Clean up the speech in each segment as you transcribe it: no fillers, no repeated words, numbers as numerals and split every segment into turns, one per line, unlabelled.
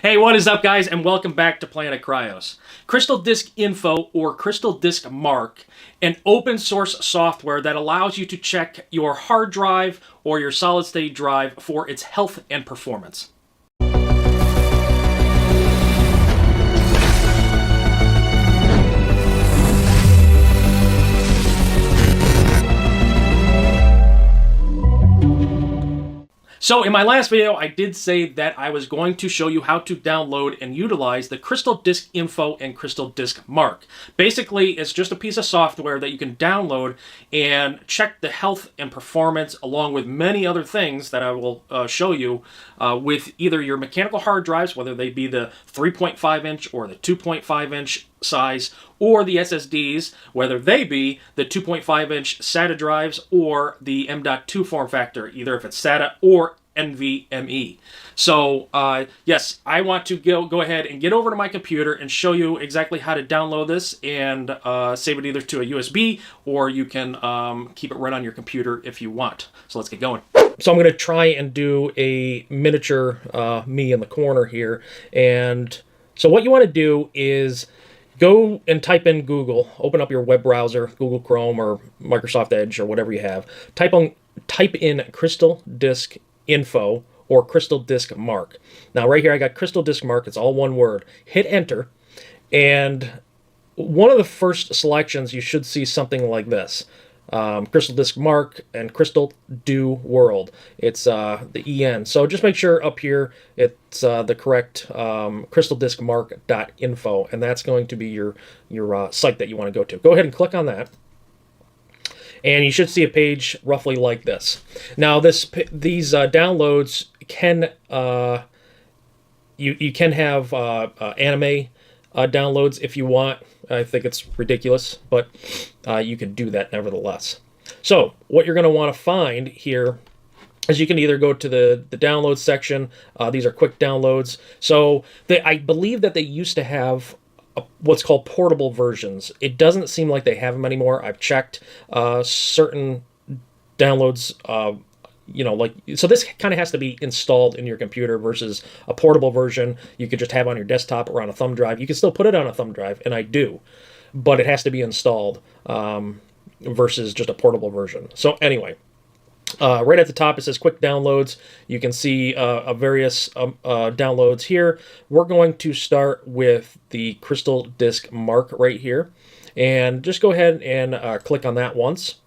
Hey, what is up, guys, and welcome back to Planet Cryos. Crystal Disk Info, or Crystal Disk Mark, an open source software that allows you to check your hard drive or your solid state drive for its health and performance. So in my last video, I did say that I was going to show you how to download and utilize the Crystal Disk Info and Crystal Disk Mark. Basically, it's just a piece of software that you can download and check the health and performance, along with many other things that I will show you with either your mechanical hard drives, whether they be the 3.5 inch or the 2.5 inch size, or the SSDs, whether they be the 2.5 inch SATA drives or the M.2 form factor, either if it's SATA or NVMe. So yes, I want to go ahead and get over to my computer and show you exactly how to download this and save it either to a USB, or you can keep it right on your computer if you want. So let's get going. So I'm going to try and do a miniature me in the corner here. And so what you want to do is go and type in Google, open up your web browser, Google Chrome or Microsoft Edge or whatever you have. Type in Crystal Disk Info or Crystal Disk Mark. Now right here I got Crystal Disk Mark, it's all one word. Hit enter, and one of the first selections you should see something like this. Crystal Disk Mark and Crystal Do World. It's the EN. So just make sure up here it's the correct crystaldiskmark.info, and that's going to be your site that you want to go to. Go ahead and click on that, and you should see a page roughly like this. Now these downloads can you can have anime downloads if you want. I think it's ridiculous, but you can do that nevertheless. So what you're going to want to find here is you can either go to the download section. These are quick downloads. So I believe that they used to have what's called portable versions. It doesn't seem like they have them anymore. I've checked certain downloads. So this kind of has to be installed in your computer versus a portable version you could just have on your desktop or on a thumb drive. You can still put it on a thumb drive, and I do, but it has to be installed versus just a portable version. So anyway, right at the top it says quick downloads. You can see various downloads here. We're going to start with the Crystal Disk Mark right here, and just go ahead and click on that once.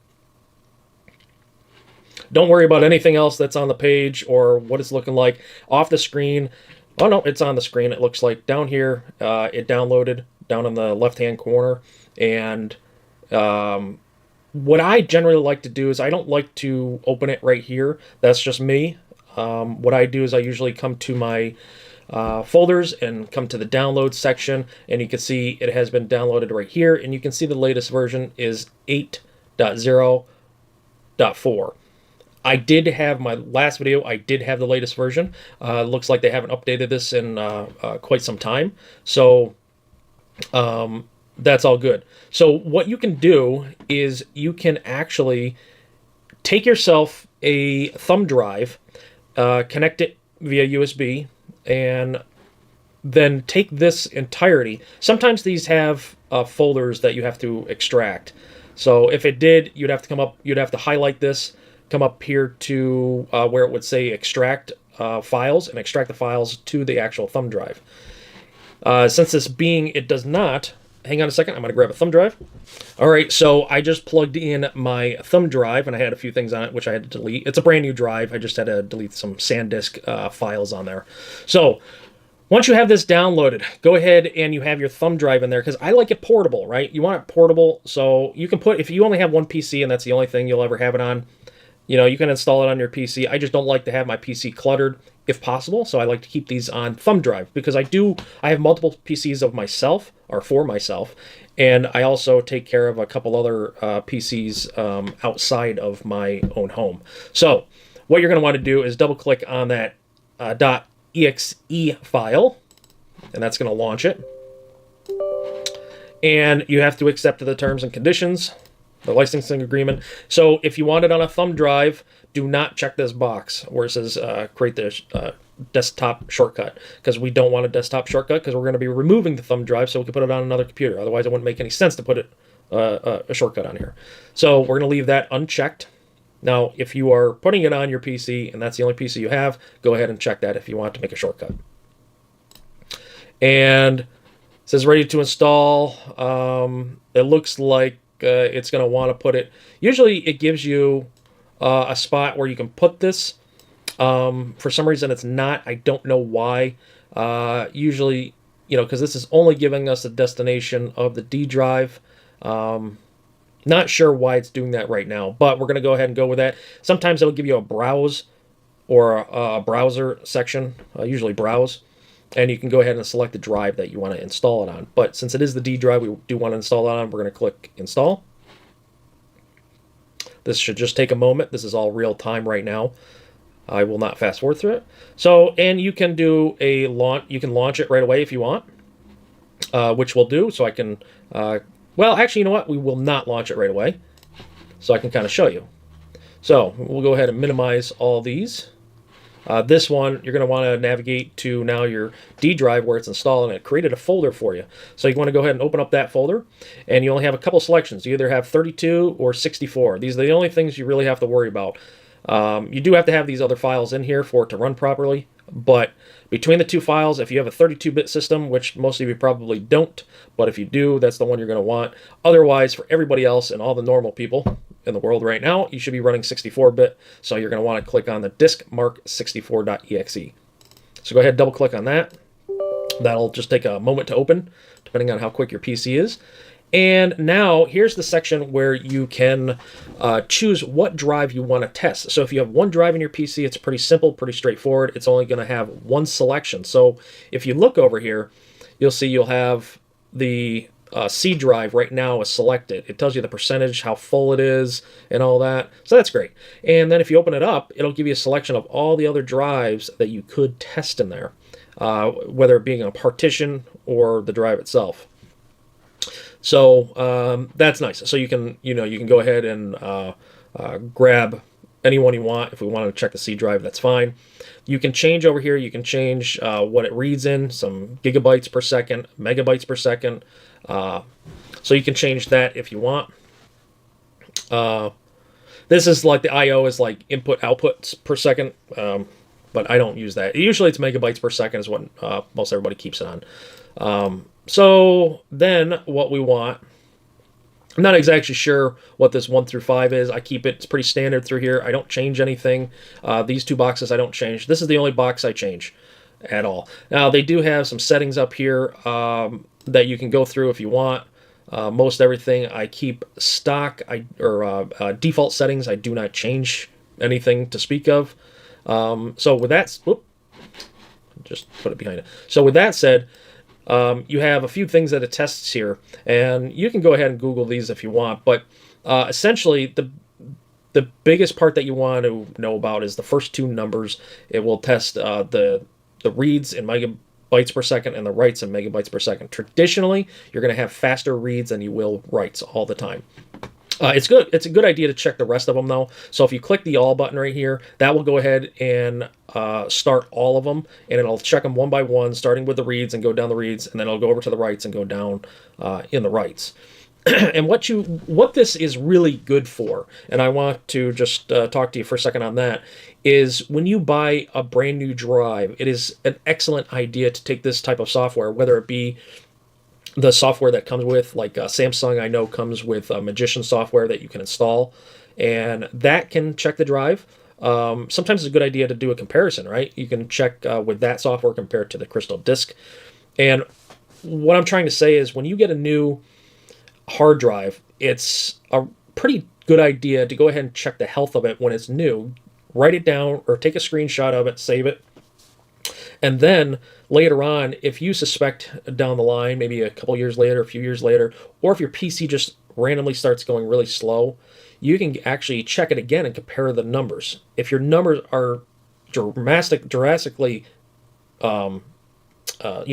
Don't worry about anything else that's on the page or what it's looking like off the screen. Oh no, it's on the screen. It looks like down here it downloaded down in the left-hand corner. And what I generally like to do is I don't like to open it right here. That's just me. What I do is I usually come to my folders and come to the download section, and you can see it has been downloaded right here, and you can see the latest version is 8.0.4. I did have my last video, I did have the latest version. Looks like they haven't updated this in quite some time. So that's all good. So what you can do is you can actually take yourself a thumb drive, connect it via USB, and then take this entirety. Sometimes these have folders that you have to extract. So if it did, you'd have to highlight this, come up here to where it would say extract files, and extract the files to the actual thumb drive. Since it does not, hang on a second, I'm going to grab a thumb drive. All right, so I just plugged in my thumb drive, and I had a few things on it which I had to delete. It's a brand new drive. I just had to delete some SanDisk files on there. So once you have this downloaded, go ahead and you have your thumb drive in there, because I like it portable, right? You want it portable, so you can if you only have one PC and that's the only thing you'll ever have it on, you can install it on your PC. I just don't like to have my PC cluttered if possible, so I like to keep these on thumb drive, because I have multiple PCs of myself, or for myself, and I also take care of a couple other PCs outside of my own home. So what you're going to want to do is double click on that .exe file, and that's going to launch it. And you have to accept the terms and conditions. the licensing agreement. So if you want it on a thumb drive, do not check this box where it says create the desktop shortcut, because we don't want a desktop shortcut, because we're going to be removing the thumb drive so we can put it on another computer. Otherwise, it wouldn't make any sense to put it a shortcut on here. So we're going to leave that unchecked. Now, if you are putting it on your PC and that's the only PC you have, go ahead and check that if you want to make a shortcut. And it says ready to install. It looks like it's going to want to put it. Usually it gives you a spot where you can put this. For some reason it's not. I don't know why. Usually, because this is only giving us the destination of the D drive. Not sure why it's doing that right now, but we're going to go ahead and go with that. Sometimes it'll give you a browse or a browser section, usually browse, and you can go ahead and select the drive that you want to install it on. But since it is the D drive we do want to install it on, we're going to click install. This should just take a moment. This is all real time right now. I will not fast forward through it. So, and you can do a launch. You can launch it right away if you want, which we'll do. So I can, well, actually, you know what? We will not launch it right away. So I can kind of show you. So we'll go ahead and minimize all these. This one, you're going to want to navigate to now your D drive where it's installed, and it created a folder for you. So you want to go ahead and open up that folder, and you only have a couple selections. You either have 32 or 64. These are the only things you really have to worry about. You do have to have these other files in here for it to run properly, but between the two files, if you have a 32-bit system, which most of you probably don't, but if you do, that's the one you're going to want. Otherwise, for everybody else and all the normal people in the world right now, you should be running 64-bit, so you're going to want to click on the disk mark 64.exe. So go ahead and double-click on that. That'll just take a moment to open, depending on how quick your PC is. And now here's the section where you can choose what drive you want to test. So if you have one drive in your PC, it's pretty simple, pretty straightforward. It's only going to have one selection. So if you look over here, you'll see you'll have the C drive right now is selected. It tells you the percentage, how full it is, and all that. So that's great. And then if you open it up, it'll give you a selection of all the other drives that you could test in there, whether it being a partition or the drive itself. So that's nice. So you can go ahead and grab any one you want. If we want to check the C drive, that's fine. You can change over here. You can change what it reads in, some gigabytes per second, megabytes per second. So you can change that if you want. This is like the I/O is like input outputs per second, but I don't use that. Usually it's megabytes per second is what most everybody keeps it on. So then what we want, I'm not exactly sure what this 1 through 5 is. I keep it, it's pretty standard through here. I don't change anything. These two boxes I don't change. This is the only box I change at all. Now they do have some settings up here that you can go through if you want. Most everything I keep stock default settings. I do not change anything to speak of. So with that, just put it behind it. So with that said, you have a few things that it tests here, and you can go ahead and Google these if you want, but essentially the biggest part that you want to know about is the first two numbers. It will test the reads in megabytes per second and the writes in megabytes per second. Traditionally, you're going to have faster reads than you will writes all the time. It's good. It's a good idea to check the rest of them, though. So if you click the all button right here, that will go ahead and start all of them, and it'll check them one by one, starting with the reads and go down the reads, and then it'll go over to the writes and go down in the writes. And what this is really good for, and I want to just talk to you for a second on that, is when you buy a brand new drive, it is an excellent idea to take this type of software, whether it be the software that comes with, like Samsung, I know comes with Magician software that you can install, and that can check the drive. Sometimes it's a good idea to do a comparison, right? You can check with that software compared to the Crystal Disk. And what I'm trying to say is when you get a new hard drive, it's a pretty good idea to go ahead and check the health of it when it's new. Write it down or take a screenshot of it, save it. And then later on, if you suspect down the line, maybe a couple years later, a few years later, or if your PC just randomly starts going really slow, you can actually check it again and compare the numbers. If your numbers are drastically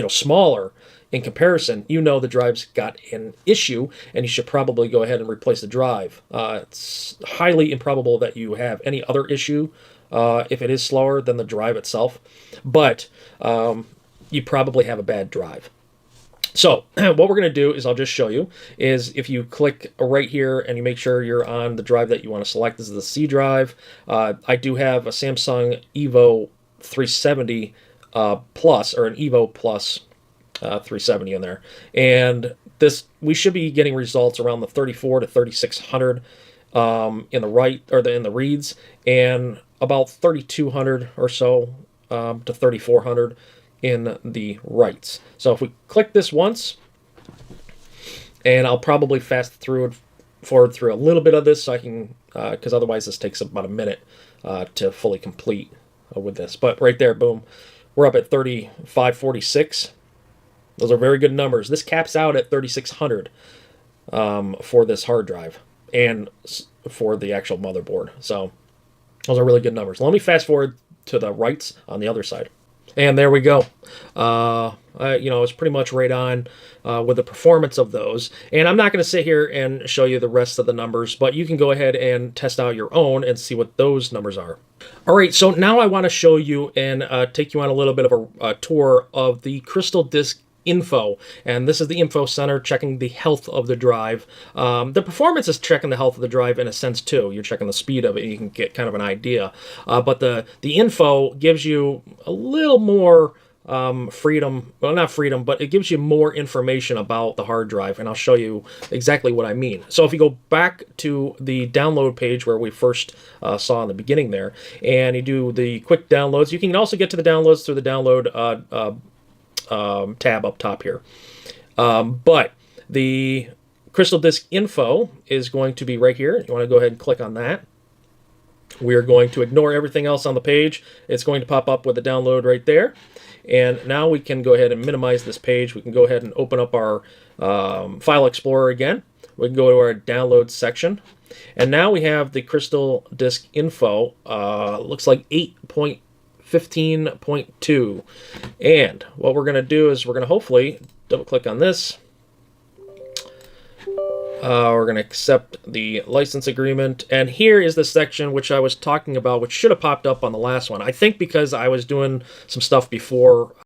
smaller in comparison, you know the drive's got an issue, and you should probably go ahead and replace the drive. It's highly improbable that you have any other issue if it is slower than the drive itself, but you probably have a bad drive. So what we're going to do is I'll just show you is if you click right here and you make sure you're on the drive that you want to select. This is the C drive. I do have a Samsung Evo 370 Plus, or an Evo Plus 370 in there, and this we should be getting results around the 34 to 3600 in the write, or in the reads, and about 3200 or so to 3400 in the writes. So if we click this once, and I'll probably fast forward through a little bit of this so I can, because otherwise this takes about a minute to fully complete with this. But right there, boom, we're up at 3546. Those are very good numbers. This caps out at 3600 for this hard drive and for the actual motherboard. So those are really good numbers. Let me fast forward to the writes on the other side. And there we go. It's pretty much right on with the performance of those. And I'm not going to sit here and show you the rest of the numbers, but you can go ahead and test out your own and see what those numbers are. All right, so now I want to show you and take you on a little bit of a tour of the Crystal Disk info, and this is the info center checking the health of the drive. The performance is checking the health of the drive in a sense too. You're checking the speed of it, and you can get kind of an idea. But the info gives you a little more freedom. Well, not freedom, but it gives you more information about the hard drive, and I'll show you exactly what I mean. So if you go back to the download page where we first saw in the beginning there, and you do the quick downloads, you can also get to the downloads through the download tab up top here. But the Crystal Disk info is going to be right here. You want to go ahead and click on that. We're going to ignore everything else on the page. It's going to pop up with the download right there. And now we can go ahead and minimize this page. We can go ahead and open up our File Explorer again. We can go to our download section. And now we have the Crystal Disk info. Looks like 8.15.2, and what we're going to do is we're going to hopefully double click on this. We're going to accept the license agreement, and here is the section which I was talking about, which should have popped up on the last one. I think because I was doing some stuff before